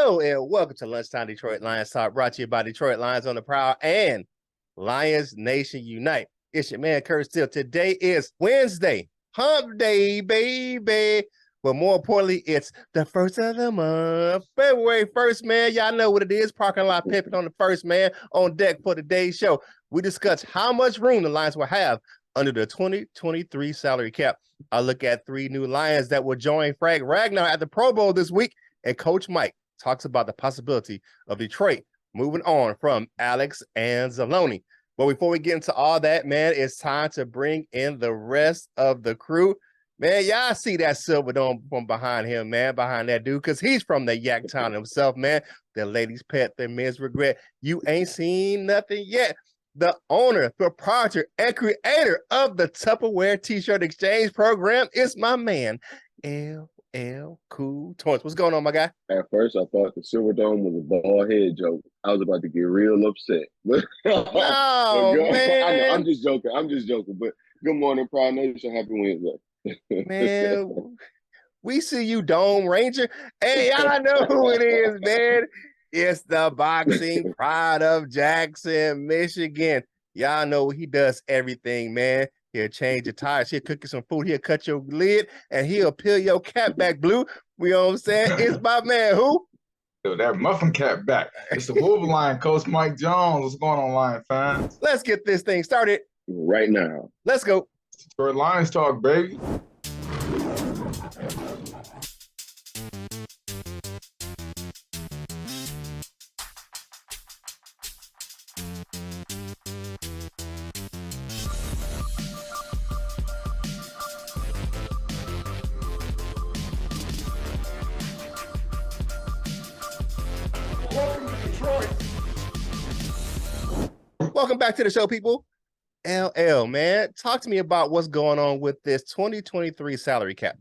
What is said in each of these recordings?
Hello and welcome to Lunchtime Detroit Lions Talk, brought to you by Detroit Lions on the Prowl and Lions Nation Unite. It's your man, Curt Steele. Today is Wednesday, hump day, baby. But more importantly, it's the first of the month, February 1st, man. Y'all know what it is. Parking lot pimping on the first, man. On deck for today's show. We discuss how much room the Lions will have under the 2023 salary cap. I look at three new Lions that will join Frank Ragnar at the Pro Bowl this week. And Coach Mike talks about the possibility of Detroit moving on from Alex Anzalone. But before we get into all that, man, it's time to bring in the rest of the crew. Man, y'all see that silver dome from behind him, man, behind that dude, because he's from the Yak Town himself, man. Their ladies' pet, their men's regret. You ain't seen nothing yet. The owner, proprietor, and creator of the Tupperware T-shirt exchange program is my man, LL Cool Toys. What's going on, my guy? At first, I thought the Silver Dome was a bald head joke. I was about to get real upset. No, man. I know, I'm just joking. But good morning, Proud Nation. Happy Wednesday. Man, we see you, Dome Ranger. Hey, y'all know who it is, man. It's the boxing pride of Jackson, Michigan. Y'all know he does everything, man. He'll change your tires. He'll cook you some food. He'll cut your lid, and he'll peel your cap back blue. You know what I'm saying? It's my man, who? Yo, that muffin cap back. It's the Wolverine, Coach Mike Jones. What's going on, Lion fans? Let's get this thing started right now. Let's go. Detroit Lions talk, baby. Welcome to Detroit. Welcome back to the show, people. LL, man, talk to me about what's going on with this 2023 salary cap.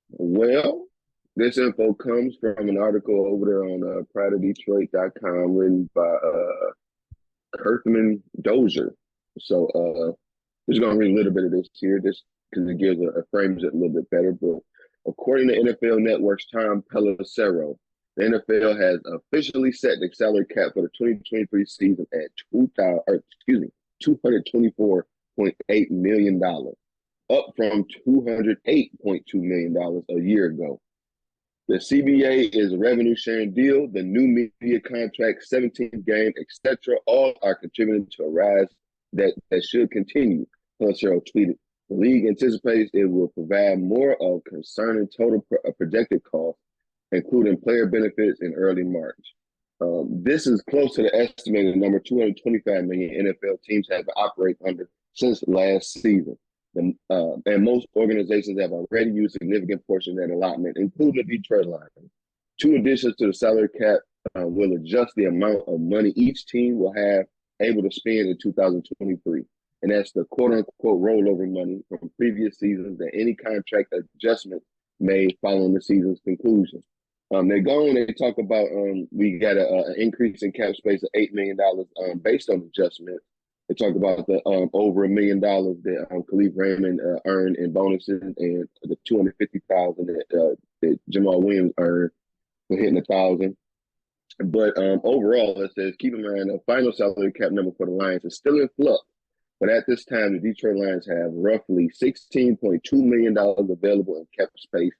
Well, this info comes from an article over there on prideofdetroit.com written by Kirkman Dozier. So we're just going to read a little bit of this here just because it gives frames it a little bit better. But according to NFL Network's Tom Pelissero, the NFL has officially set the salary cap for the 2023 season at $224.8 million, up from $208.2 million a year ago. The CBA is a revenue sharing deal. The new media contract, 17th game, etc., all are contributing to a rise that should continue. Pelissero tweeted, the league anticipates it will provide more of concerning total projected costs, including player benefits in early March. This is close to the estimated number 225 million NFL teams have operated under since last season. And most organizations have already used a significant portion of that allotment, including the Detroit Lions. Two additions to the salary cap will adjust the amount of money each team will have able to spend in 2023. And that's the quote-unquote rollover money from previous seasons and any contract adjustment made following the season's conclusion. They go and they talk about we got an increase in cap space of $8 million based on adjustments. They talk about the over $1 million that Khalif Raymond earned in bonuses and the $250,000 that Jamal Williams earned for hitting 1,000. But overall, it says keep in mind the final salary cap number for the Lions is still in flux. But at this time, the Detroit Lions have roughly $16.2 million available in cap space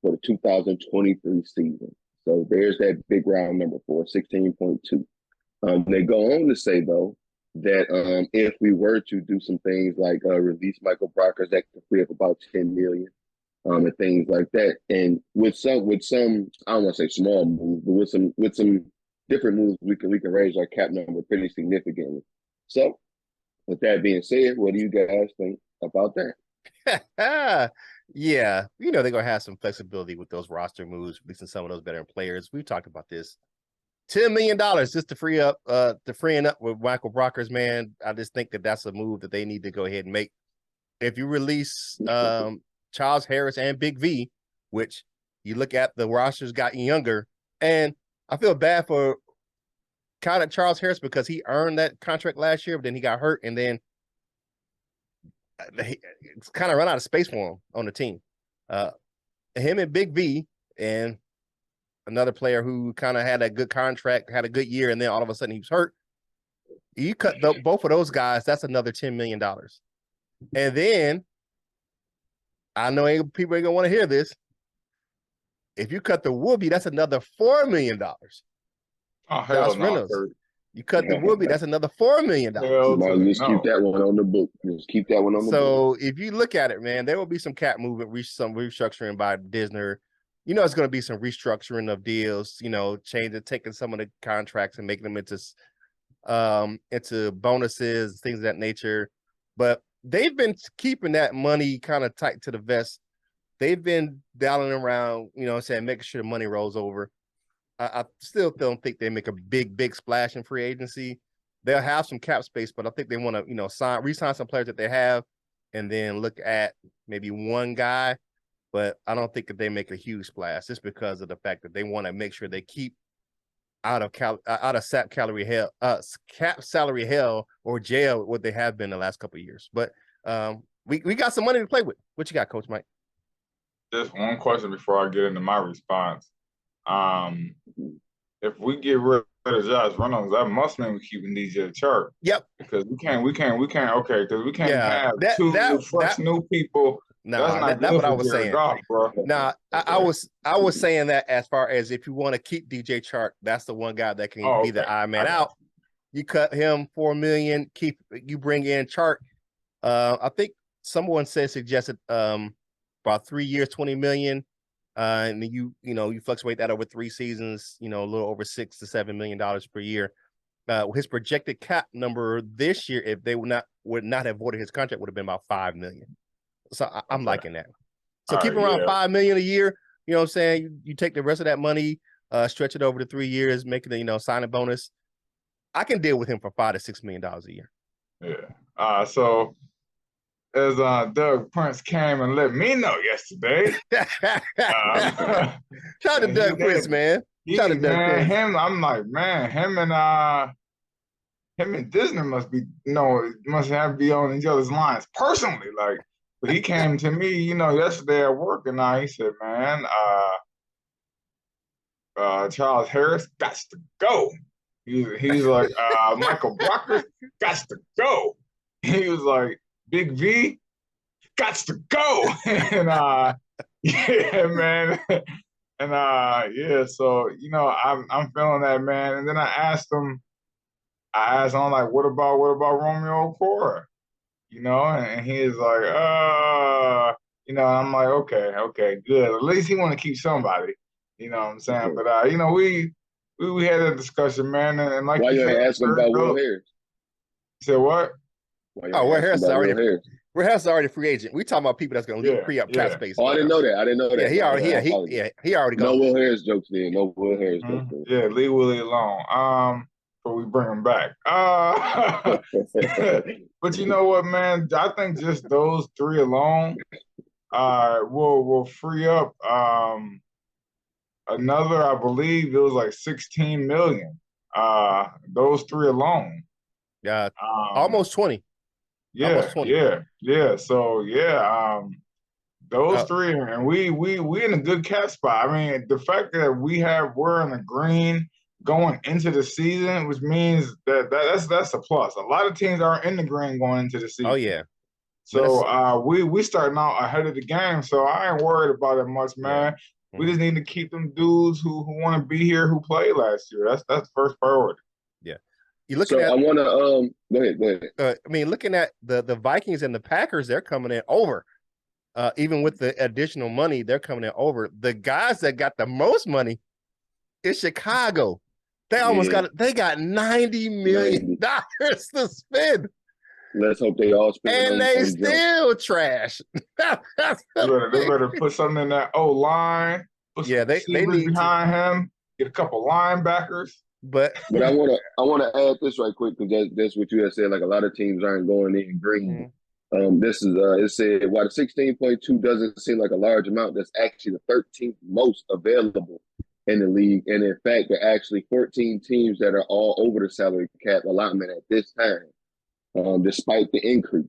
for the 2023 season. So there's that big round number for 16.2. They go on to say, though, that if we were to do some things like release Michael Brockers, that could free up about $10 million and things like that. And with some, I don't want to say small moves, but with some different moves, we can raise our cap number pretty significantly. So with that being said, what do you guys think about that? Yeah, you know they're gonna have some flexibility with those roster moves, releasing some of those veteran players. We've talked about this. $10 million just to freeing up with Michael Brockers, man. I just think that's a move that they need to go ahead and make. If you release Charles Harris and Big V, which you look at the rosters gotten younger, and I feel bad for kind of Charles Harris because he earned that contract last year, but then he got hurt, and then it's kind of run out of space for him on the team. Him and Big V, and another player who kind of had a good contract, had a good year, and then all of a sudden he was hurt. You cut both of those guys, that's another $10 million. And then, I know people ain't gonna want to hear this. If you cut the Whoopi, that's another $4 million. Oh, hell Josh no, Reynolds. Curt. You cut the Whoopi, that's another $4 million. Just keep that one on the book. Just keep that one on the book. So if you look at it, man, there will be some cap movement, some restructuring by Disney. You know, it's going to be some restructuring of deals, you know, taking some of the contracts and making them into bonuses, things of that nature. But they've been keeping that money kind of tight to the vest. They've been dialing around, you know what I'm saying, making sure the money rolls over. I still don't think they make a big splash in free agency. They'll have some cap space, but I think they want to, you know, re-sign some players that they have and then look at maybe one guy. But I don't think that they make a huge splash just because of the fact that they want to make sure they keep out of cap salary hell or jail what they have been the last couple of years. But we got some money to play with. What you got, Coach Mike? Just one question before I get into my response. If we get rid of Josh Reynolds, that must mean we're keeping DJ Chark. Yep. Because we can't have two fresh new people. That's what I was saying. Golf, bro. Nah, I was saying that as far as if you want to keep DJ Chark, that's the one guy that can be the eye man out. You cut him $4 million, you bring in Chark. I think someone suggested about 3 years, $20 million. And then you fluctuate that over 3 seasons, you know, a little over $6 to $7 million per year. His projected cap number this year, if they would not have voided his contract, would have been about $5 million. So I'm liking that. So keep around $5 million a year. You know what I'm saying? You take the rest of that money, stretch it over to 3 years, make it a signing bonus. I can deal with him for $5 to $6 million a year. Yeah. So as Doug Prince came and let me know yesterday. Shout out to Doug Prince, man. Shout out to Doug Prince. I'm like, man, him and Disney must be, must have to be on each other's lines personally. Like, but he came to me, yesterday at work, and he said, man, Charles Harris got to go. He's like, Michael Brockers got to go. He was like, Big V, got to go. And yeah, man. And yeah, so I'm feeling that, man. And then I asked him, I'm like, what about Romeo Cora? And he's like, I'm like, okay, good. At least he want to keep somebody. You know what I'm saying? But we had a discussion, man, and like why you ain't asking about Will Harris? You said what? Will Harris is already free agent. We talking about people that's going to free up cap space. Oh, I didn't know that. Yeah, he already gone. No Will Harris jokes then. No Will Harris jokes then. Yeah, leave Willie alone. Before we bring him back. But you know what, man? I think just those 3 alone will free up another, I believe it was like 16 million. Those 3 alone. Yeah, almost 20. Yeah, almost 20. Yeah. So those 3, and we in a good cap spot. I mean, the fact that we're in the green going into the season, which means that's a plus. A lot of teams are in the green going into the season. Oh yeah. So we starting out ahead of the game. So I ain't worried about it much, man. Yeah. We just need to keep them dudes who want to be here who played last year. That's the first priority. Yeah. You looking at? I want to go ahead. I mean, looking at the Vikings and the Packers, they're coming in over. Even with the additional money, they're coming in over. The guys that got the most money is Chicago. They almost got $90 million to spend. Let's hope they all spend. And they still trash. They better put something in that O-line. Yeah, they need behind him. Get a couple linebackers. But I want to add this right quick because that's what you had said. Like a lot of teams aren't going in green. This is it said while the 16.2 doesn't seem like a large amount, that's actually the 13th most available in the league. And in fact, there are actually 14 teams that are all over the salary cap allotment at this time, despite the increase.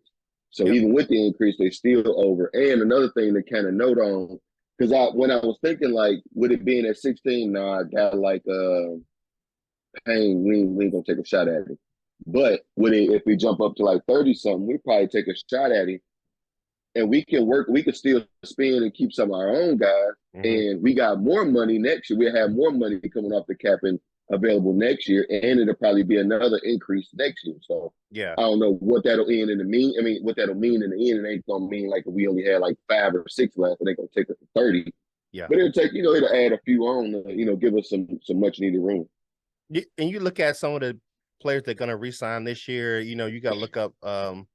So even with the increase, they're still over. And another thing to kind of note on, Because when I was thinking, like, with it being at 16, now I got like Payne, we ain't gonna take a shot at him. But with it, if we jump up to like 30 something, we probably take a shot at him, and we can still spend and keep some of our own guys, and we got more money next year. We'll have more money coming off the cap and available next year, and it'll probably be another increase next year. So Yeah. I don't know what that'll end in the mean. I mean, what that'll mean in the end, it ain't gonna mean like if we only had like 5 or 6 left, they're gonna take us to 30. Yeah. But it'll take, it'll add a few on, give us some much needed room. And you look at some of the players that are going to re-sign this year, you got to look up, some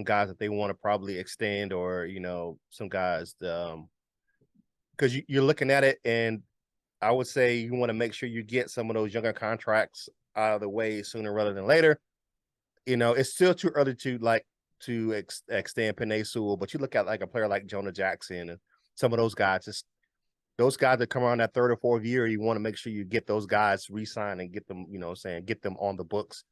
guys that they want to probably extend, or, some guys, because you're looking at it, and I would say you want to make sure you get some of those younger contracts out of the way sooner rather than later. It's still too early to extend Penei Sewell, but you look at like a player like Jonah Jackson and some of those guys, those guys that come around that 3rd or 4th year, you want to make sure you get those guys re-signed and get them, get them on the books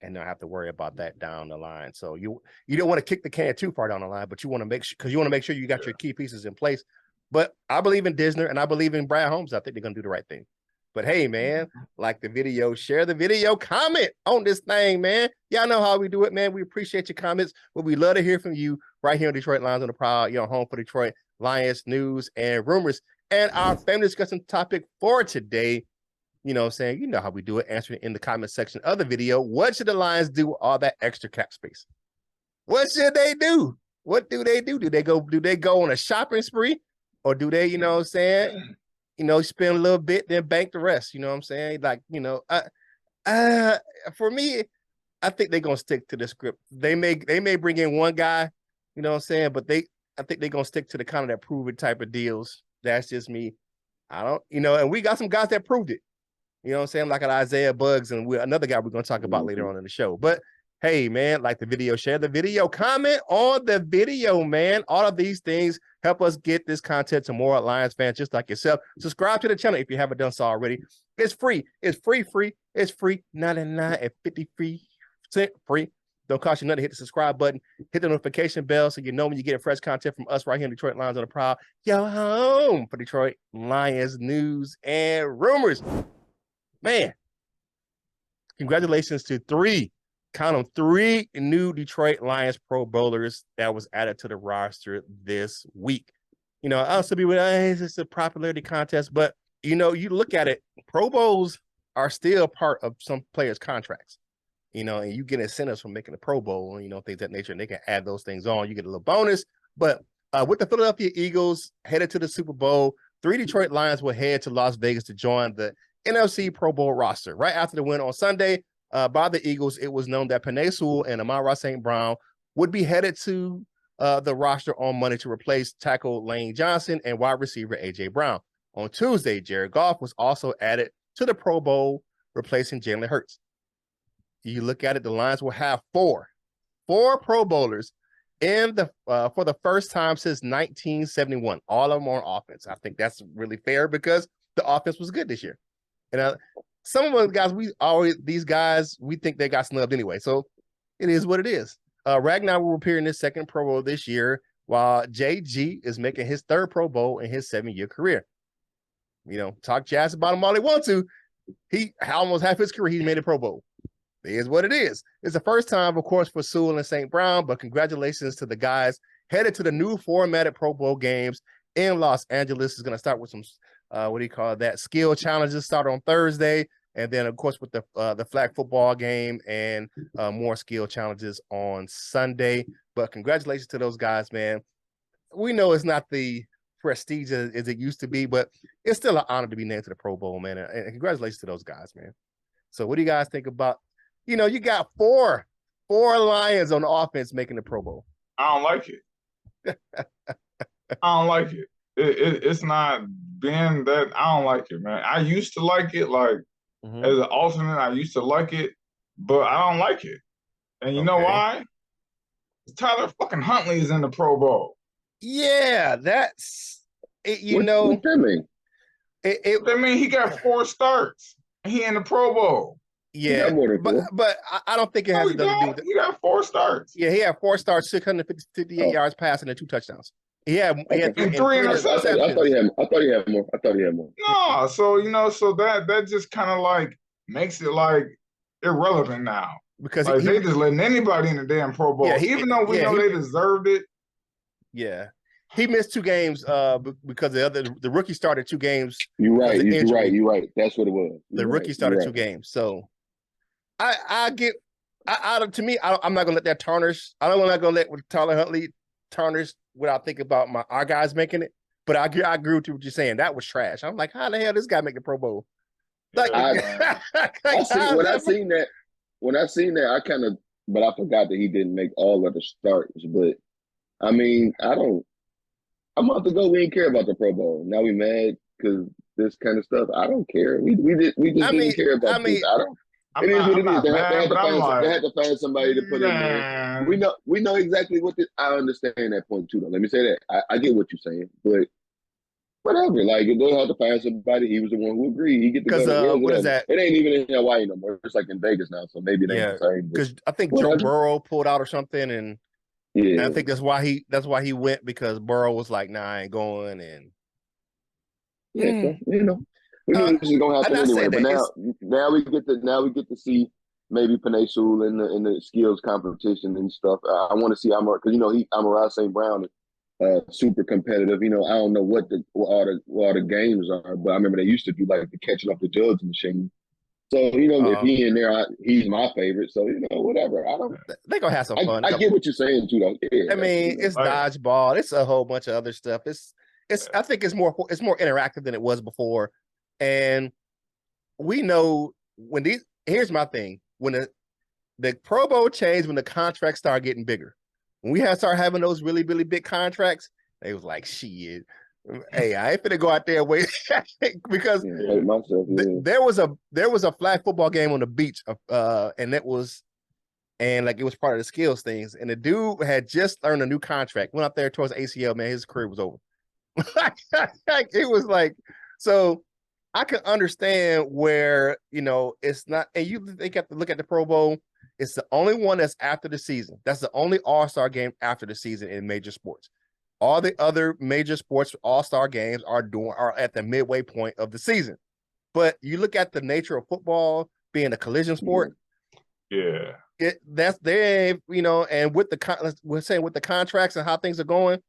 and not have to worry about that down the line. So you don't want to kick the can too far down the line, but you want to make sure you got your key pieces in place. But I believe in Disner and I believe in Brad Holmes. I think they're going to do the right thing. But hey, man, like the video, share the video, comment on this thing, man. Y'all know how we do it, man. We appreciate your comments, but we love to hear from you right here on Detroit Lions on the Prowl, home for Detroit Lions news and rumors. And our family discussion topic for today, you know how we do it, answering in the comment section of the video. What should the Lions do with all that extra cap space? What should they do? What do they do? Do they go on a shopping spree? Or do they, spend a little bit, then bank the rest? You know what I'm saying? Like, for me, I think they're gonna stick to the script. They may bring in one guy, but I think they're gonna stick to the kind of that prove it type of deals. That's just me. I don't, and we got some guys that proved it. You know what I'm saying? Like an Isaiah Buggs and another guy we're going to talk about later on in the show. But hey, man, like the video, share the video, comment on the video, man. All of these things help us get this content to more Lions fans just like yourself. Subscribe to the channel if you haven't done so already. It's free. It's free. It's free. 99 and 53% free. Don't cost you nothing to hit the subscribe button. Hit the notification bell so you know when you get fresh content from us right here in Detroit Lions on the Prowl. Yo, home for Detroit Lions news and rumors. Man, congratulations to 3 new Detroit Lions Pro Bowlers that was added to the roster this week. I'll still be with, it's just a popularity contest, but, you look at it, Pro Bowls are still part of some players' contracts. And you get incentives from making a Pro Bowl, things of that nature, and they can add those things on. You get a little bonus. But with the Philadelphia Eagles headed to the Super Bowl, 3 Detroit Lions will head to Las Vegas to join the NFC Pro Bowl roster. Right after the win on Sunday by the Eagles, it was known that Penei Sewell and Amon-Ra St. Brown would be headed to the roster on Monday to replace tackle Lane Johnson and wide receiver A.J. Brown. On Tuesday, Jared Goff was also added to the Pro Bowl, replacing Jalen Hurts. You look at it, the Lions will have 4 Pro Bowlers for the first time since 1971. All of them on offense. I think that's really fair because the offense was good this year. And some of us guys, we think they got snubbed anyway. So it is what it is. Ragnar will appear in his 2nd Pro Bowl this year, while JG is making his 3rd Pro Bowl in his 7-year career. Talk jazz about him all they want to. He almost half his career, he made a Pro Bowl. It is what it is. It's the first time, of course, for Sewell and St. Brown, but congratulations to the guys headed to the new formatted Pro Bowl games in Los Angeles. Is going to start with some, skill challenges start on Thursday. And then, of course, with the flag football game and more skill challenges on Sunday. But congratulations to those guys, man. We know it's not the prestige as it used to be, but it's still an honor to be named to the Pro Bowl, man. And congratulations to those guys, man. So what do you guys think about, you got 4 Lions on offense making the Pro Bowl? I don't like it. I don't like it. It's not been that. I don't like it, man. I used to like it, like as an alternate. I used to like it, but I don't like it. And you know why? Tyler fucking Huntley is in the Pro Bowl. Yeah, that's it. What that mean? That mean he got 4 starts. And he in the Pro Bowl. Yeah, but I don't think it has to do with it. He got 4 starts. Yeah, he had 4 starts, 658 yards passing and 2 touchdowns. He had And three I interceptions. thought he had more. I thought he had more. No, so so that just kind of like makes it like irrelevant now. Because like they just letting anybody in the damn Pro Bowl, even though we know they deserved it. Yeah, he missed 2 games because the rookie started 2 games. You're right. You're right. That's what it was. The rookie started 2 games. So I get to me, I'm not gonna let that tarnish. I'm not gonna let Tyler Huntley tarnish without thinking about our guys making it. But I agree with what you're saying. That was trash. I'm like, how the hell this guy make the Pro Bowl? Like, when I seen that, I kind of, but I forgot that he didn't make all of the starts. But I mean, a month ago we didn't care about the Pro Bowl. Now we mad because this kind of stuff. I don't care. We just didn't care about this. It is what it is. They had to find somebody to put in there. We know exactly what this. I understand that point too, though. Let me say that. I get what you're saying, but whatever. Like, if they had to find somebody, he was the one who agreed. He get the because what is that? It ain't even in Hawaii no more. It's like in Vegas now, so maybe it ain't the same. Because I think Joe Burrow pulled out or something, and I think that's why he went, because Burrow was like, "Nah, I ain't going." And so, we knew this was gonna happen anyway. But now we get to see maybe Penei Sewell in the skills competition and stuff. I want to see Amar, because Amar St. Brown is super competitive. I don't know what all the games are, but I remember they used to do like the catching up the judge machine. So if he in there, he's my favorite. So whatever. They gonna have some fun. I get what you're saying too, though. Yeah, I mean, it's dodgeball. It's a whole bunch of other stuff. I think it's more interactive than it was before. And we know here's my thing. When the Pro Bowl changed, when the contracts started getting bigger, when we started having those really, really big contracts, they was like, shit, hey, I ain't finna go out there and wait because there was a flag football game on the beach, and it was part of the skills things. And the dude had just earned a new contract, went out there towards ACL, man, his career was over. It was like, so I can understand where, it's not, and you have to look at the Pro Bowl. It's the only one that's after the season. That's the only all-star game after the season in major sports. All the other major sports all-star games are at the midway point of the season. But you look at the nature of football being a collision sport. Yeah. That's there, and with the contracts and how things are going,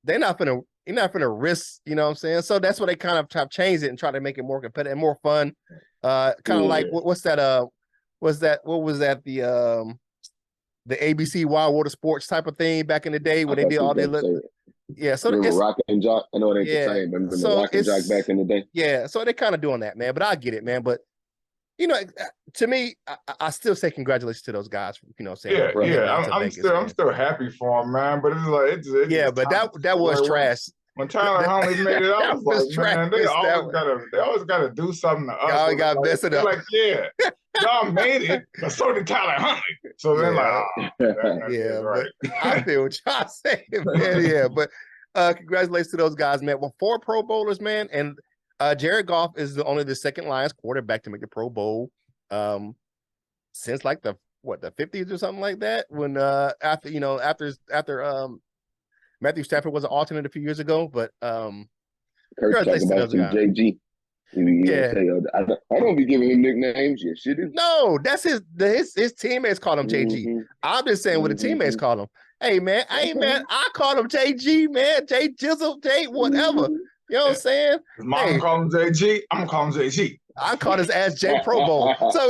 you're not gonna risk, you know what I'm saying? So that's why they kind of have changed it and try to make it more competitive and more fun. Kind of like what was that? The ABC Wild Water Sports type of thing back in the day when they did all their so it's Rock and Jock. I know it ain't the same, but remember Rock and Jock back in the day. Yeah, so they're kind of doing that, man. But I get it, man. But to me, I still say congratulations to those guys. Saying I'm still happy for them, man. But it's like it's but that was trash. When Tyler Huntley made it, I was like, man, they always gotta do something to us. Y'all got mess it up. Like, y'all made it, but so did Tyler Huntley. So they're right. But I feel what y'all saying, man. Yeah, but congratulations to those guys, man. Well, 4 Pro Bowlers, man, and Jared Goff is only the second Lions quarterback to make the Pro Bowl since like the 50s or something like that. When after Matthew Stafford was an alternate a few years ago, but Kurt talking about some JG. I don't be giving him nicknames. Yes, you do. No, that's his teammates call him JG. I'm just saying what the teammates call him. Hey man, I call him JG, man. J Jizzle, J whatever. You know what I'm saying? His mom call him JG. I'm gonna call him JG. I call his ass J Pro Bowl. So,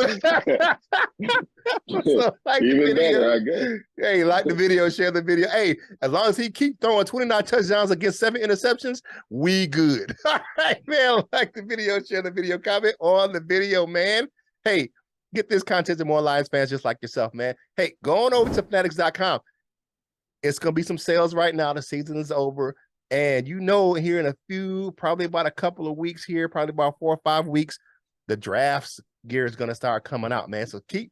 like even better, I guess. Hey, like the video, share the video. Hey, as long as he keep throwing 29 touchdowns against 7 interceptions, we good. All right, man. Like the video, share the video, comment on the video, man. Hey, get this content to more Lions fans just like yourself, man. Hey, go on over to fanatics.com. It's gonna be some sales right now. The season is over. And here in a few, probably about a couple of weeks here, probably about 4 or 5 weeks, the drafts gear is going to start coming out, man. So keep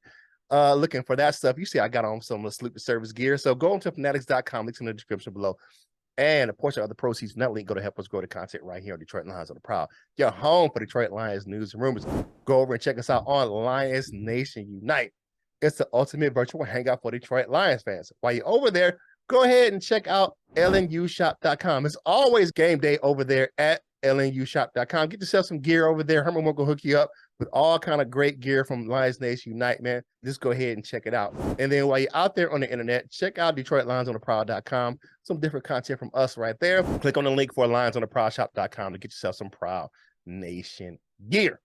looking for that stuff. You see, I got on some of the Sleep Service gear. So go on to fanatics.com, links in the description below. And a portion of the proceeds from that link go to help us grow the content right here on Detroit Lions on the Prowl. Your home for Detroit Lions news and rumors. Go over and check us out on Lions Nation Unite. It's the ultimate virtual hangout for Detroit Lions fans. While you're over there, go ahead and check out lnushop.com. It's always game day over there at lnushop.com. Get yourself some gear over there. Herman will go hook you up with all kind of great gear from Lions Nation Unite, man. Just go ahead and check it out. And then while you're out there on the internet, check out DetroitLionsOnTheProwl.com. Some different content from us right there. Click on the link for LionsOnTheProwlShop.com to get yourself some Prowl Nation gear.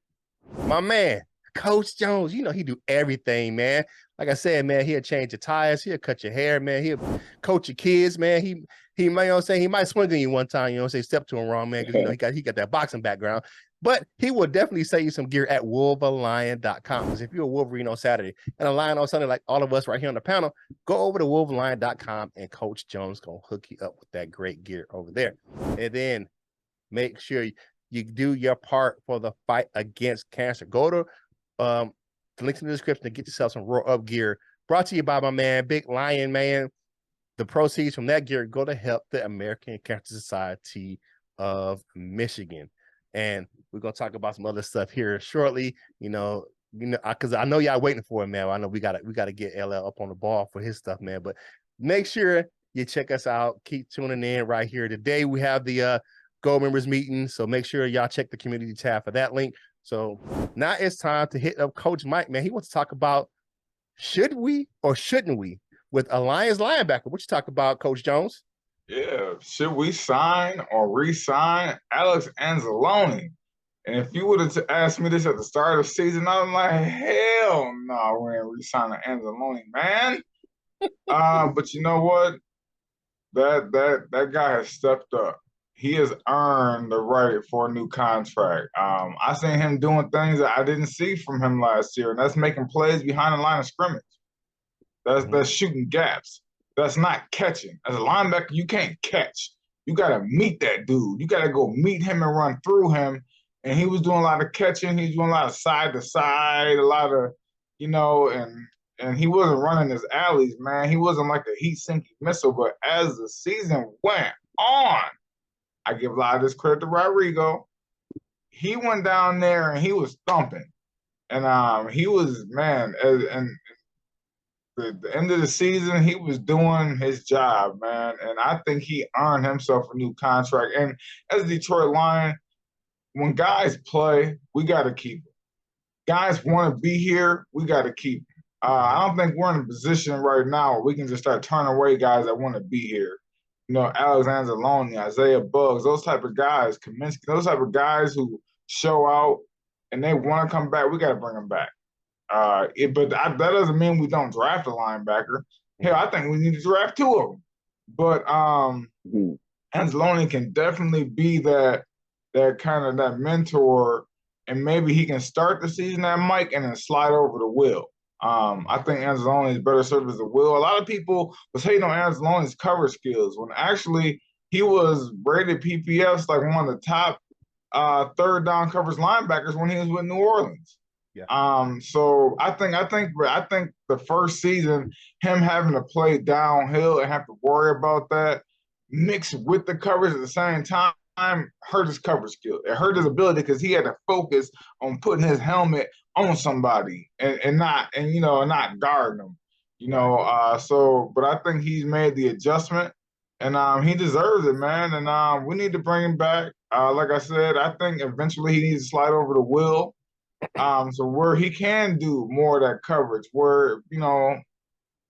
My man, Coach Jones, you know he do everything, man. Like I said, man, he'll change your tires, he'll cut your hair, man. He'll coach your kids, man. He might, you know what I'm saying, he might swing on you one time, you know, say step to him wrong, man, because you know he got that boxing background. But he will definitely sell you some gear at wolverlion.com. Because if you're a Wolverine on Saturday and a Lion on Sunday, like all of us right here on the panel, go over to wolverlion.com and Coach Jones gonna hook you up with that great gear over there. And then make sure you do your part for the fight against cancer. Go to the links in the description to get yourself some Roar Up gear. Brought to you by my man, Big Lion Man. The proceeds from that gear go to help the American Cancer Society of Michigan. And we're gonna talk about some other stuff here shortly. You know, because I know y'all waiting for it, man. I know we gotta get LL up on the ball for his stuff, man. But make sure you check us out. Keep tuning in right here. Today we have the Gold Members meeting, so make sure y'all check the community tab for that link. So now it's time to hit up Coach Mike, man. He wants to talk about should we or shouldn't we with a Lions linebacker. What you talk about, Coach Jones? Yeah, should we sign or re-sign Alex Anzalone? And if you would have asked me this at the start of the season, I'm like, hell no, we ain't re-signing Angeloni, man. But you know what? That guy has stepped up. He has earned the right for a new contract. I seen him doing things that I didn't see from him last year, and that's making plays behind the line of scrimmage. That's shooting gaps. That's not catching. As a linebacker, you can't catch. You got to meet that dude. You got to go meet him and run through him. And he was doing a lot of catching. He was doing a lot of side to side, a lot of, you know, and he wasn't running his alleys, man. He wasn't like a heat-sinking missile. But as the season went on, I give a lot of this credit to Rodrigo. He went down there and he was thumping. And he was, man, and the end of the season, he was doing his job, man. And I think he earned himself a new contract. And as a Detroit Lion, when guys play, we got to keep them. Guys want to be here, we got to keep them. I don't think we're in a position right now where we can just start turning away guys that want to be here. You know, Alex Anzalone, Isaiah Buggs, those type of guys, Kaminsky, those type of guys who show out and they want to come back, we got to bring them back. But that doesn't mean we don't draft a linebacker. Hell, I think we need to draft two of them. But Angeloni can definitely be that kind of that mentor, and maybe he can start the season at Mike and then slide over to Will. I think Angeloni is better served as a Will. A lot of people was hating on Angeloni's cover skills when actually he was rated PPFs like one of the top third down coverage linebackers when he was with New Orleans. Yeah. So I think the first season, him having to play downhill and have to worry about that mixed with the coverage at the same time hurt his coverage skill. It hurt his ability because he had to focus on putting his helmet on somebody and not guarding them. You know, but I think he's made the adjustment and he deserves it, man. And we need to bring him back. Like I said, I think eventually he needs to slide over to Will. So where he can do more of that coverage, where, you know,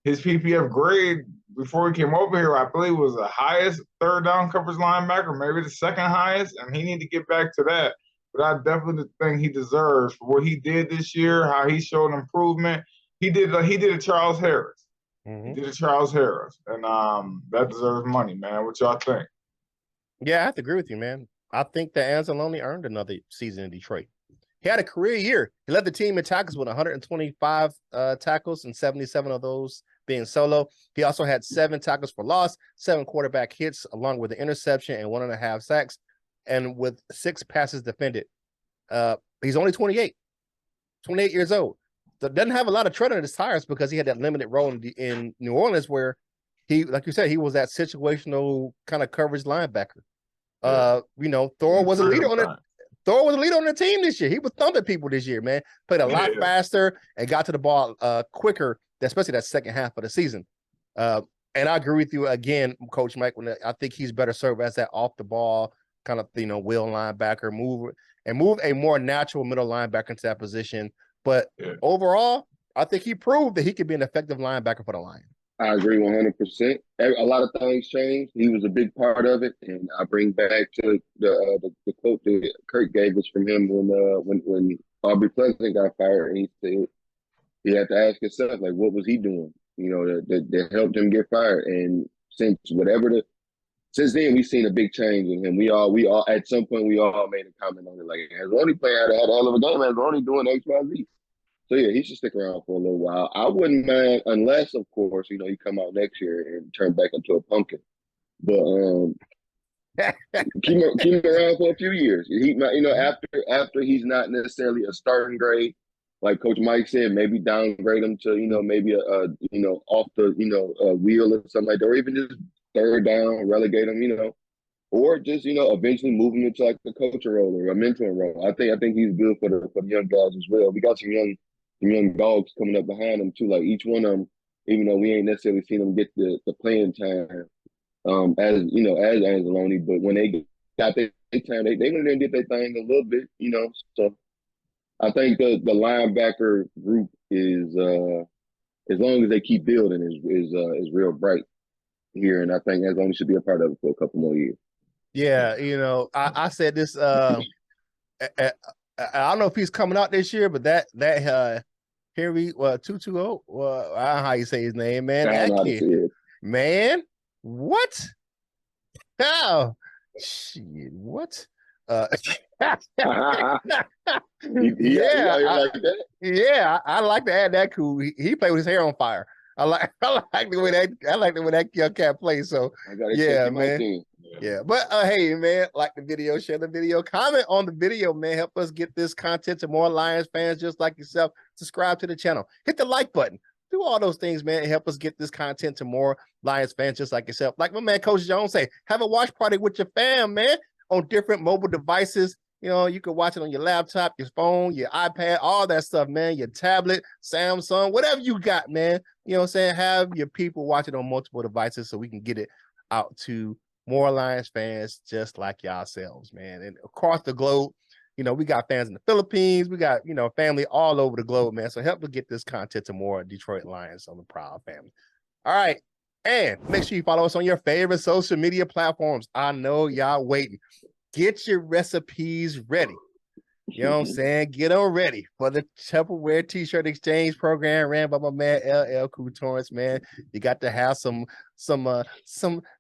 his PPF grade before he came over here, I believe was the highest third down coverage linebacker, maybe the second highest, and he need to get back to that. But I definitely think he deserves for what he did this year, how he showed improvement. He did a Charles Harris. He did a Charles Harris, and that deserves money, man. What y'all think? Yeah, I have to agree with you, man. I think that Anzalone earned another season in Detroit. He had a career year. He led the team in tackles with 125 tackles and 77 of those being solo. He also had 7 tackles for loss, 7 quarterback hits, along with an interception and 1.5 sacks, and with 6 passes defended. He's only 28 years old. So doesn't have a lot of tread on his tires because he had that limited role in New Orleans where he, like you said, he was that situational kind of coverage linebacker. You know, Thor was a leader on it. Thor was a leader on the team this year. He was thumping people this year, man. Played a lot faster and got to the ball quicker, especially that second half of the season. And I agree with you again, Coach Mike. When I think he's better served as that off the ball kind of wheel linebacker, move a more natural middle linebacker into that position. But overall, I think he proved that he could be an effective linebacker for the Lions. I agree 100%. A lot of things changed. He was a big part of it, and I bring back to the quote that Curt gave us from him when Aubrey Pleasant got fired, and he said he had to ask himself, like, what was he doing, that helped him get fired. And since then, we've seen a big change in him. We all at some point we all made a comment on it, like, Angeloni player had a hell of a game. Angeloni doing X, Y, Z. So yeah, he should stick around for a little while. I wouldn't mind, unless, of course, he come out next year and turn back into a pumpkin. But keep him around for a few years. He might, after he's not necessarily a starting grade, like Coach Mike said, maybe downgrade him to maybe off the a wheel or something like that, or even just third down, relegate him, or just eventually move him into like a coaching role or a mentoring role. I think he's good for the young guys as well. We got some young dogs coming up behind them too. Like each one of them, even though we ain't necessarily seen them get the playing time, as Angeloni, but when they got their time, they went in there and did their thing a little bit, So I think the linebacker group is as long as they keep building is real bright here, and I think Angeloni should be a part of it for a couple more years. Yeah, I said this. I don't know if he's coming out this year, but that Henry 220. Well, I don't know how you say his name, man. That kid, man, what? How? Shit, what? Yeah, I like to add that cool. He played with his hair on fire. I like the way that young cat plays. So yeah, man. Yeah, but hey, man, like the video, share the video, comment on the video, man. Help us get this content to more Lions fans just like yourself. Subscribe to the channel, hit the like button, do all those things, man, and help us get this content to more Lions fans just like yourself. Like my man Coach Jones say, have a watch party with your fam, man, on different mobile devices. You can watch it on your laptop, your phone, your iPad, all that stuff, man, your tablet, Samsung, whatever you got, man. You know what I'm saying? Have your people watch it on multiple devices so we can get it out to more Lions fans just like yourselves, man. And across the globe, we got fans in the Philippines. We got, family all over the globe, man. So help us get this content to more Detroit Lions on the Prowl family. All right. And make sure you follow us on your favorite social media platforms. I know y'all waiting. Get your recipes ready. You know what I'm saying? Get them ready for the Tupperware T-shirt exchange program ran by my man LL Cool Torrance, man. You got to have some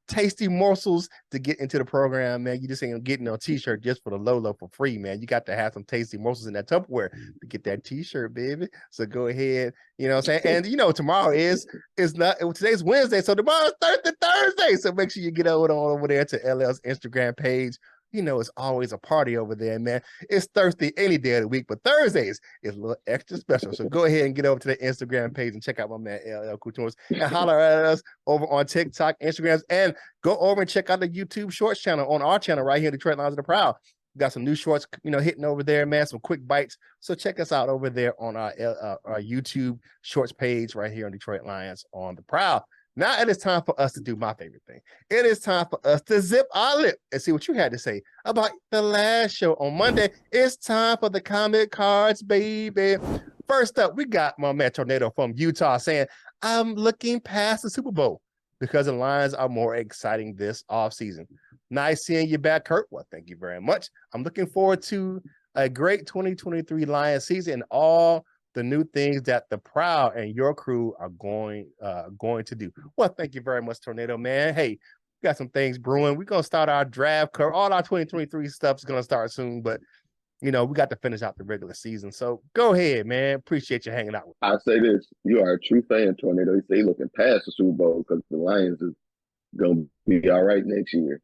tasty morsels to get into the program, man. You just ain't getting no T-shirt just for the low for free, man. You got to have some tasty morsels in that Tupperware to get that T-shirt, baby. So go ahead, you know what I'm saying? And tomorrow today's Wednesday, so tomorrow's Thursday. So make sure you get over there to LL's Instagram page. It's always a party over there, man. It's Thursday any day of the week, but Thursdays is a little extra special. So go ahead and get over to the Instagram page and check out my man LL Couture and holler at us over on TikTok, Instagrams, and go over and check out the YouTube Shorts channel on our channel right here, Detroit Lions of the Proud. We got some new shorts, hitting over there, man. Some quick bites. So check us out over there on our YouTube Shorts page right here on Detroit Lions on the Proud. Now it is time for us to do my favorite thing. It is time for us to zip our lip and see what you had to say about the last show on Monday. It's time for the comment cards, baby. First up, we got my man Tornado from Utah saying, I'm looking past the Super Bowl because the Lions are more exciting this offseason. Nice seeing you back, Curt. Well, thank you very much. I'm looking forward to a great 2023 Lions season and all the new things that the Prowl and your crew are going to do. Well, thank you very much, Tornado, man. Hey, we got some things brewing. We're going to start our draft cover. All our 2023 stuff is going to start soon, but, we got to finish out the regular season. So go ahead, man. Appreciate you hanging out with me. I say this. You are a true fan, Tornado. You say looking past the Super Bowl because the Lions is going to be all right next year.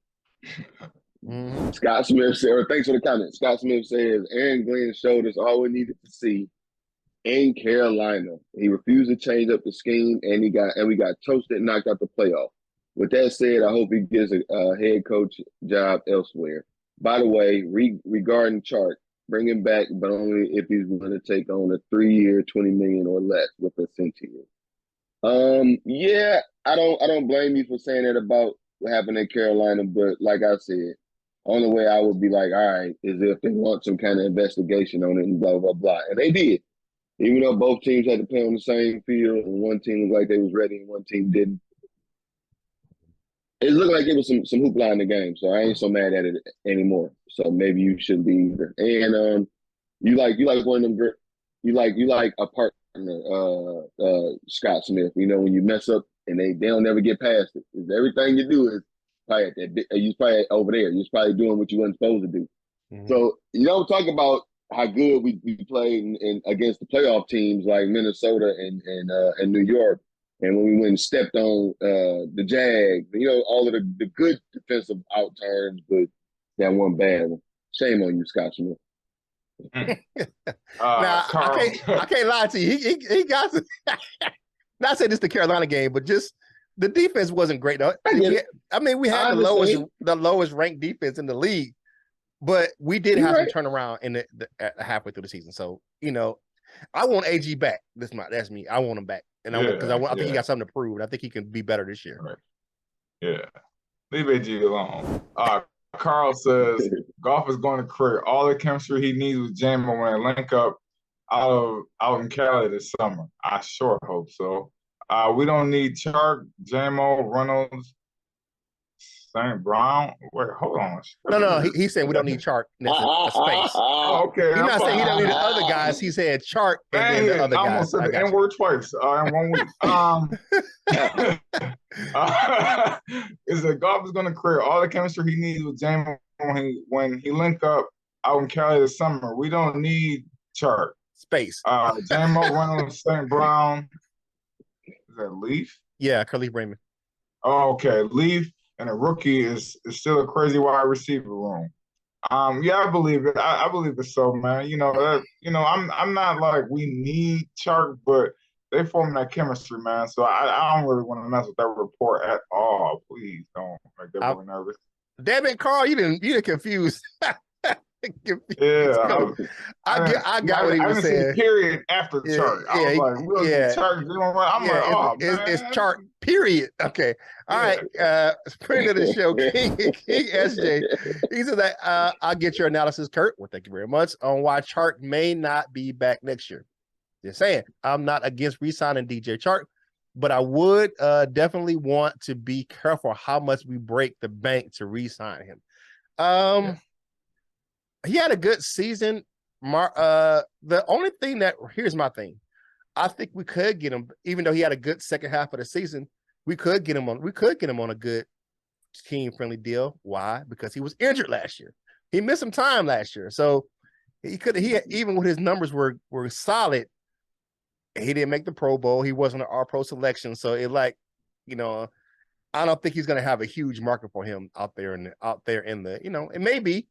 Mm-hmm. Scott Smith said, thanks for the comment. Scott Smith says, Aaron Glenn showed us all we needed to see in Carolina. He refused to change up the scheme, and we got toasted and knocked out the playoff. With that said, I hope he gets a head coach job elsewhere. By the way, regarding Chark, bring him back, but only if he's going to take on a 3-year, $20 million or less with a centennial. Yeah, I don't blame you for saying that about what happened in Carolina, but like I said, only way I would be like, all right, is if they want some kind of investigation on it and blah blah blah, and they did. Even though both teams had to play on the same field, and one team looked like they was ready and one team didn't. It looked like it was some hoopla in the game, so I ain't so mad at it anymore. So maybe you should be either. And you like one of them. You like a partner, Scott Smith. You know when you mess up and they don't never get past it. Everything you do is probably at that. You probably over there. You're probably doing what you weren't supposed to do. Mhm. So you don't talk about how good we played in against the playoff teams like Minnesota and New York, and when we went and stepped on the Jags, all of the good defensive outturns, but that one bad one. Shame on you, Scott Smith. Now Carl. I can't lie to you. He got to, not saying this the Carolina game, but just the defense wasn't great. Though. We had the lowest ranked defense in the league, but we did have to turn around in the halfway through the season. So I want AG back. That's me. I want him back, and I think he got something to prove. And I think he can be better this year. Right. Yeah, leave AG alone. Carl says Golf is going to create all the chemistry he needs with Jamo when they link up out in Cali this summer. I sure hope so. We don't need Chark, Jamo, Reynolds, St. Brown. Wait, hold on. No. He's saying we don't need Chark. That's a space. Okay. He's not saying he don't need the other guys. He said Chark and then the other guys. I almost said the N-word twice in 1 week. Is that Golf is going to create all the chemistry he needs with Jamo when he link up out in Cali this summer. We don't need Chark. Space. Jamo, Reynolds, St. Brown. Is that Leaf? Yeah, Khalif Raymond. Oh, okay. Leaf and a rookie is still a crazy wide receiver room. Yeah, I believe it. I believe it so, man. I'm not like we need Chark, but they form that chemistry, man. So I don't really want to mess with that report at all. Please don't make that really nervous. Damn it, Carl, you didn't confuse. Yeah, I got what he was saying. Period after Chark. I was like, Chark. I'm it's Chark. Period. Okay. All right. Friend of the show, King SJ. He said that I'll get your analysis, Curt. Well, thank you very much on why Chark may not be back next year. Just saying, I'm not against re-signing DJ Chark, but I would definitely want to be careful how much we break the bank to re-sign him. He had a good season. The only thing here's my thing. I think we could get him, even though he had a good second half of the season. We could get him on a good team-friendly deal. Why? Because he was injured last year. He missed some time last year, so even when his numbers were solid, he didn't make the Pro Bowl. He wasn't an All-Pro selection, so I don't think he's going to have a huge market for him out there in the it may be,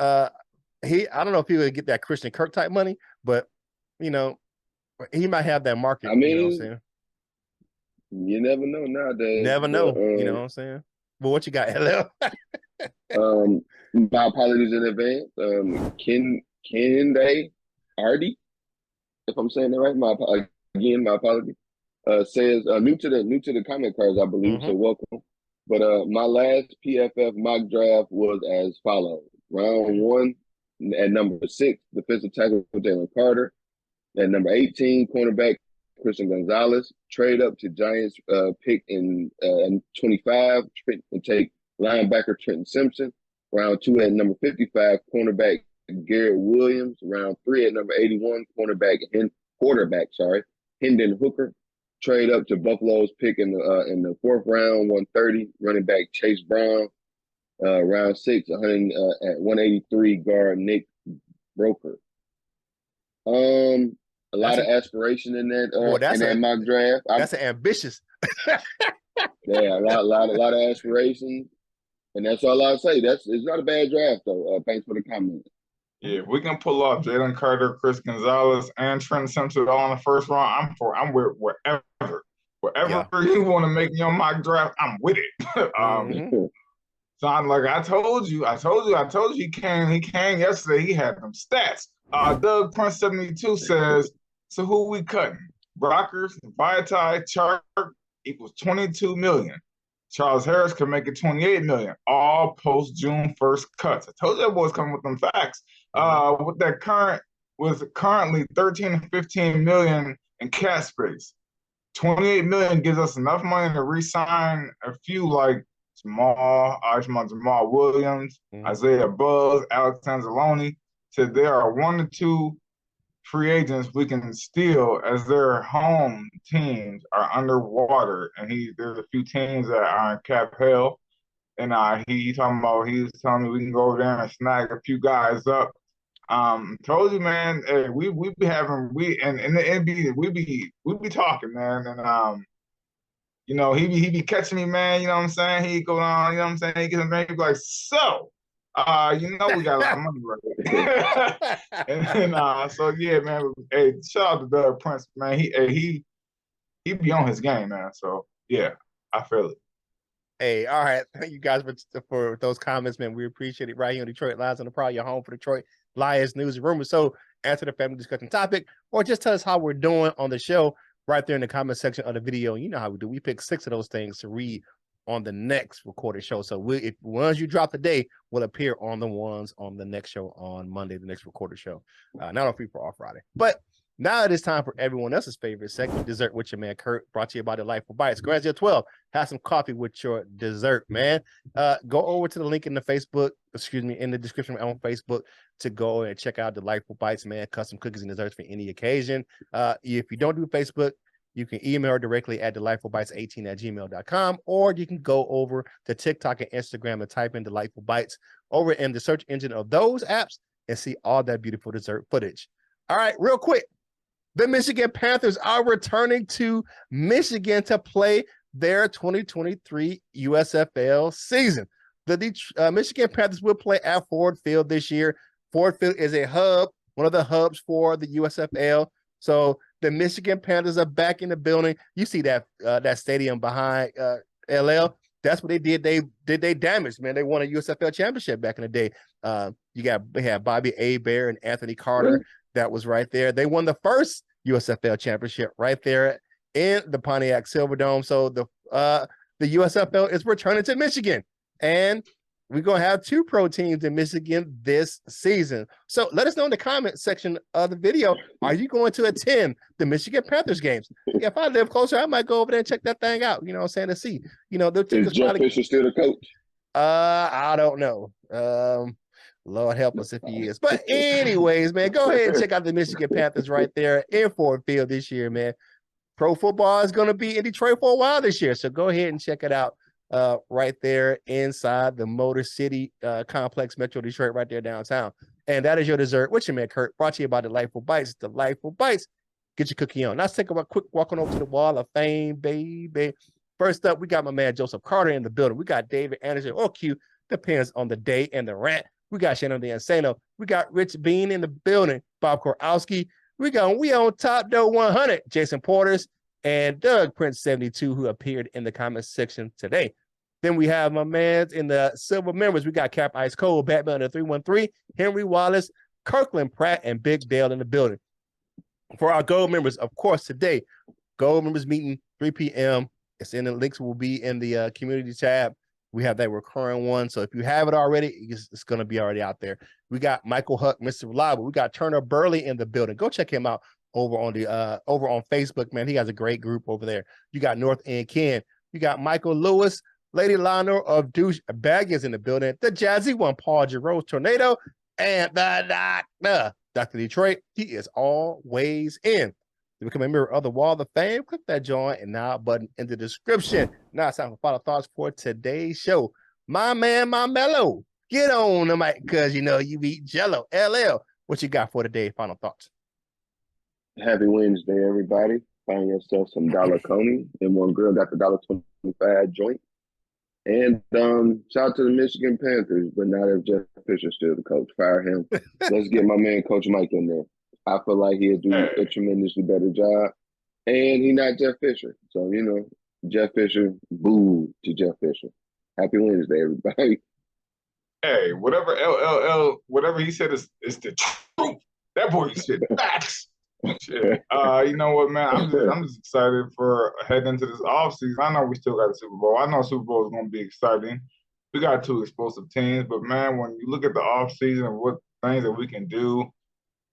I don't know if he would get that Christian Kirk type money, but he might have that market. I mean, you know what I'm saying? You never know nowadays. Never know. You know what I'm saying? But what you got, LL? My apologies in advance. Kende Ardy, if I'm saying that right. My apology. Says new to the comment cards, I believe. So welcome. But my last PFF mock draft was as follows: round 1 at number 6, defensive tackle Jalen Carter. At number 18, cornerback Christian Gonzalez. Trade up to Giants pick in 25 and take linebacker Trenton Simpson. Round 2 at number 55, cornerback Garrett Williams. Round 3 at number 81, quarterback Hendon Hooker. Trade up to Buffalo's pick in the 4th round, 130, running back Chase Brown. Round 6, at 183, guard Nick Broker. A lot of aspiration in that mock draft. That's ambitious. Yeah, a lot of aspiration, and that's all I'll say. It's not a bad draft though. Thanks for the comment. Yeah, we can pull off Jalen Carter, Chris Gonzalez, and Trent Simpson all in the 1st round. I'm with whatever you want to make your mock draft. I'm with it. Sound like I told you. He came yesterday. He had them stats. Doug Prince 72 says, so who we cutting? Brockers, Vitae, Chark equals 22 million. Charles Harris can make it 28 million. All post June 1st cuts. I told you that boy's coming with them facts. With currently 13 to 15 million in cap space. 28 million gives us enough money to re-sign a few like Jamal Williams, Isaiah Buzz, Alex Anzalone. Said there are 1 to 2 free agents we can steal as their home teams are underwater, and there's a few teams that are in cap hell, and he was telling me we can go over there and snag a few guys up. Told you, man. Hey, we be having and in the NBA we be talking, man, and you know he be catching me, man. You know what I'm saying? He go on, you know what I'm saying? He gets he be like, so. You know we got a lot of money right there. and so yeah, man. Hey, shout out to Doug Prince, man. He be on his game, man. So yeah, I feel it. Hey, all right. Thank you guys for those comments, man. We appreciate it right here on Detroit Lions on the Prowl, your home for Detroit Lions news and rumors. So answer the family discussion topic, or just tell us how we're doing on the show right there in the comment section of the video. You know how we do. We pick 6 of those things to read on the next recorded show. So if ones you drop today will appear on the ones on the next show on Monday, the next recorded show. Not on Free for All Friday. But now it is time for everyone else's favorite segment, Dessert with your man Curt, brought to you by Delightful Bites. Go ahead, 12. Have some coffee with your dessert, man. Go over to the link in the in the description on Facebook to go and check out Delightful Bites, man. Custom cookies and desserts for any occasion. If you don't do Facebook, you can email her directly at delightfulbites18@gmail.com, or you can go over to TikTok and Instagram and type in Delightful Bites over in the search engine of those apps and see all that beautiful dessert footage. All right, real quick. The Michigan Panthers are returning to Michigan to play their 2023 USFL season. The Michigan Panthers will play at Ford Field this year. Ford Field is a hub, one of the hubs for the USFL. So the Michigan Panthers are back in the building. You see that stadium behind LL. That's what they did. They did damage, man. They won a USFL championship back in the day. They had Bobby Hebert and Anthony Carter. That was right there. They won the first USFL championship right there in the Pontiac Silverdome. So the USFL is returning to Michigan, and we're going to have 2 pro teams in Michigan this season. So let us know in the comment section of the video, are you going to attend the Michigan Panthers games? If I live closer, I might go over there and check that thing out. You know what I'm saying? To see. You know, is Jeff Fisher still the coach? I don't know. Lord help us if he is. But anyways, man, go ahead and check out the Michigan Panthers right there in Ford Field this year, man. Pro football is going to be in Detroit for a while this year. So go ahead and check it out right there inside the Motor City Complex, Metro Detroit, right there downtown. And that is your dessert with your man Curt, brought to you by Delightful Bites. Delightful Bites. Get your cookie on. Now let's take a quick walk on over to the Wall of Fame, baby. First up, we got my man Joseph Carter in the building. We got David Anderson, or Q, depends on the day and the rant. We got Shannon the Insano. We got Rich Bean in the building. Bob Korowski. We on Top Doe 100. Jason Porters and Doug Prince 72, who appeared in the comments section today. Then we have my man in the silver members. We got Cap Ice Cold, Batman the 313, Henry Wallace, Kirkland Pratt, and Big Dale in the building. For our gold members, of course, today, gold members meeting 3 p.m. It's in the links will be in the community tab. We have that recurring one. So if you have it already, it's going to be already out there. We got Michael Huck, Mr. Reliable. We got Turner Burley in the building. Go check him out over on Facebook, man. He has a great group over there. You got North End Ken. You got Michael Lewis, Lady Lionel of Douche Baggins in the building. The Jazzy one, Paul Giroux, Tornado, and the Dr. Detroit. He is always in. To become a member of the Wall of Fame, click that join and now button in the description. Now it's time for final thoughts for today's show. My man, my mellow, get on the mic because you know you beat Jello. LL, what you got for today? Final thoughts. Happy Wednesday, everybody. Find yourself some Dollar Coney and one girl got the $1.25 joint. And shout out to the Michigan Panthers, but now that Jeff Fisher's still the coach, fire him. Let's get my man Coach Mike in there. I feel like he'll do a tremendously better job. And he's not Jeff Fisher. So, you know, Jeff Fisher, boo to Jeff Fisher. Happy Wednesday, everybody. Hey, whatever he said is the truth. That boy said facts. Shit. You know what, man? I'm just excited for heading into this offseason. I know we still got a Super Bowl. I know Super Bowl is gonna be exciting. We got two explosive teams, but man, when you look at the offseason and what things that we can do,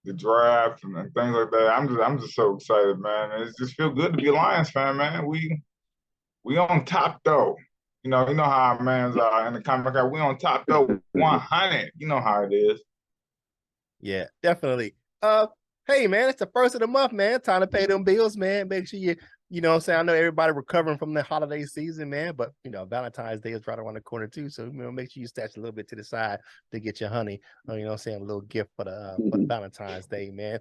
the draft and things like that, I'm just so excited, man. And it just feel good to be a Lions fan, man. We on top though. You know how our mans are in the comic. We on top though, 100. You know how it is. Yeah, definitely. Hey man, it's the first of the month, man. Time to pay them bills, man. Make sure you know what I'm saying? I know everybody recovering from the holiday season, man, but Valentine's Day is right around the corner too. So make sure you stash a little bit to the side to get your honey, you know what I'm saying, a little gift for the Valentine's Day, man.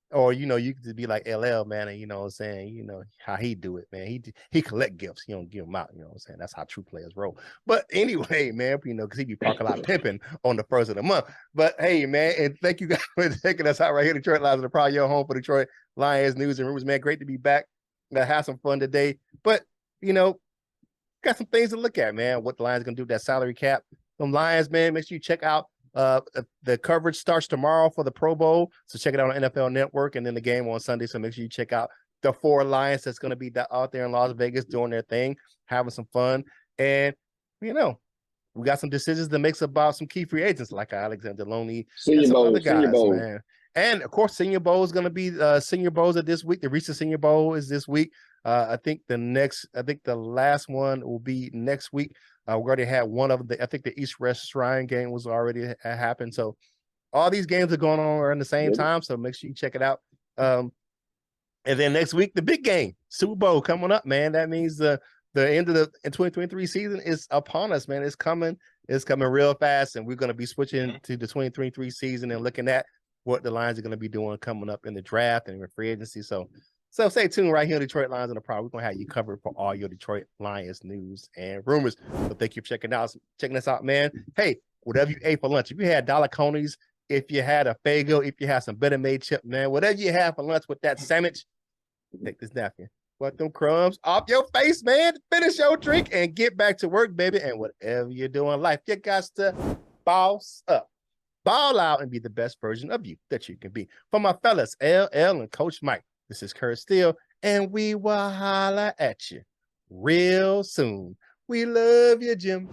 Or you could just be like LL, man, and you know what I'm saying, how he do it, man. He collect gifts, he don't give them out, you know what I'm saying. That's how true players roll. But anyway, man, because he be parking lot pimping on the first of the month. But hey, man, and thank you guys for taking us out right here, Detroit Lions of the Prowl, your home for Detroit Lions news and rumors, man. Great to be back. Have some fun today. But got some things to look at, man. What the Lions gonna do with that salary cap. Some Lions, man, make sure you check out the coverage starts tomorrow for the Pro Bowl. So check it out on NFL Network, and then the game on Sunday. So make sure you check out the 4 Lions that's gonna be out there in Las Vegas doing their thing, having some fun. And we got some decisions to make about some key free agents like Alex Anzalone and some other guys, man. And of course, Senior Bowl is going to be Senior Bowls are this week. The recent Senior Bowl is this week. I think the last one will be next week. We already had one of the. I think the East West Shrine game was already happened. So all these games are going on around the same time. So make sure you check it out. And then next week, the big game, Super Bowl coming up, man. That means the end of the 2023 season is upon us, man. It's coming real fast, and we're going to be switching to the 2023 season and looking at what the Lions are going to be doing coming up in the draft and in free agency. So stay tuned right here on Detroit Lions on the Prowl. We're going to have you covered for all your Detroit Lions news and rumors. So thank you for checking us out, man. Hey, whatever you ate for lunch, if you had dollar conies, if you had a Faygo, if you had some Better Made chip, man, whatever you have for lunch with that sandwich, take this napkin. Wipe them crumbs off your face, man. Finish your drink and get back to work, baby. And whatever you're doing in life, you got to boss up. Ball out and be the best version of you that you can be. For my fellas, LL and Coach Mike, this is Curt Steele, and we will holler at you real soon. We love you, Jim.